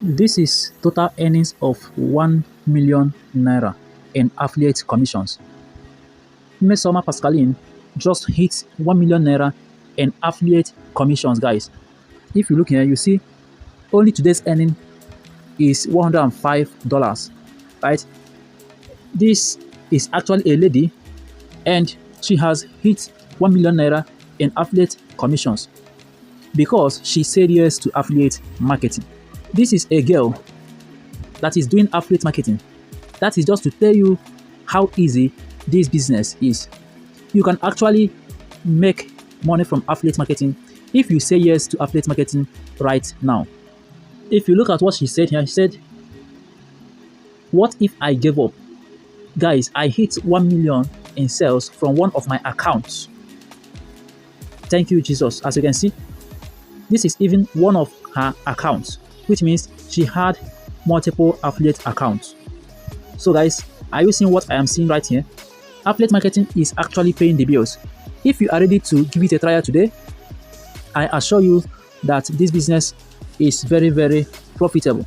This is total earnings of 1 million naira in affiliate commissions. Mesoma Pascaline just hit 1 million naira in affiliate commissions, guys. If you look here, you see only today's earning is $105, right? This is actually a lady, and she has hit 1 million naira in affiliate commissions because she said yes to affiliate marketing. This is a girl that is doing affiliate marketing. That is just to tell you how easy this business is. You can actually make money from affiliate marketing if you say yes to affiliate marketing right now. If you look at what she said here, she said, "What if I gave up? Guys, I hit 1 million in sales from one of my accounts. Thank you, Jesus." As you can see, this is even one of her accounts, which means she had multiple affiliate accounts. So guys, are you seeing what I am seeing right here? Affiliate marketing is actually paying the bills. If you are ready to give it a trial today, I assure you that this business is very, very profitable,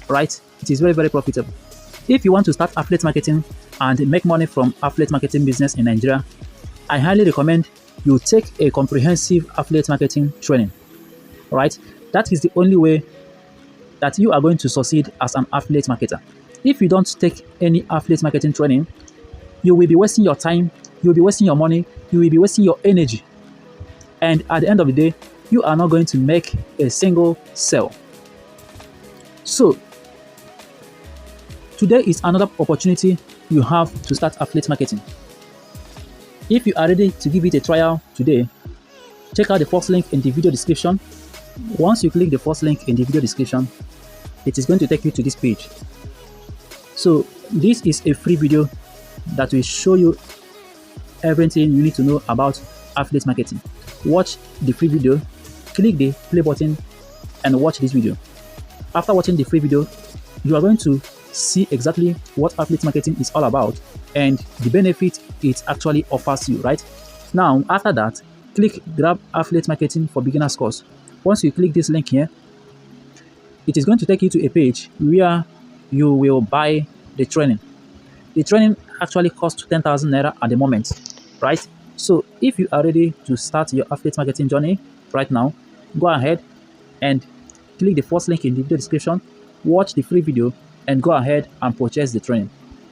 right? It is very, very profitable. If you want to start affiliate marketing and make money from affiliate marketing business in Nigeria, I highly recommend you take a comprehensive affiliate marketing training, right? That is the only way that you are going to succeed as an affiliate marketer. If you don't take any affiliate marketing training, you will be wasting your time, you will be wasting your money, you will be wasting your energy. And at the end of the day, you are not going to make a single sale. So, today is another opportunity you have to start affiliate marketing. If you are ready to give it a trial today, check out the first link in the video description. Once you click the first link in the video description, it is going to take you to this page. So this is a free video that will show you everything you need to know about affiliate marketing. Watch the free video, click the play button and watch this video. After watching the free video, you are going to see exactly what affiliate marketing is all about and the benefit it actually offers you, right? Now, after that, click grab affiliate marketing for beginners course. Once you click this link here, it is going to take you to a page where you will buy the training. The training actually costs 10,000 naira at the moment, right? So if you are ready to start your affiliate marketing journey right now, go ahead and click the first link in the video description, watch the free video, and go ahead and purchase the training.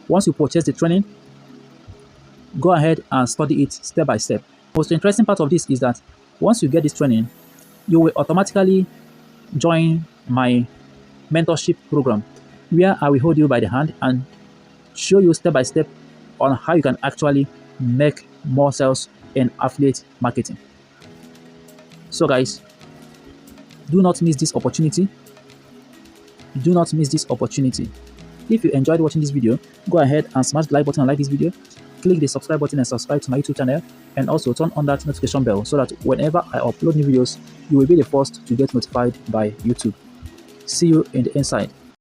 Once you purchase the training, go ahead and study it step by step. Most interesting part of this is that once you get this training, you will automatically join my mentorship program, where I will hold you by the hand and show you step by step on how you can actually make more sales in affiliate marketing. So guys, do not miss this opportunity. Do not miss this opportunity. If you enjoyed watching this video, go ahead and smash the like button and like this video. Click the subscribe button and subscribe to my YouTube channel, and also turn on that notification bell so that whenever I upload new videos, you will be the first to get notified by YouTube. See you in the inside.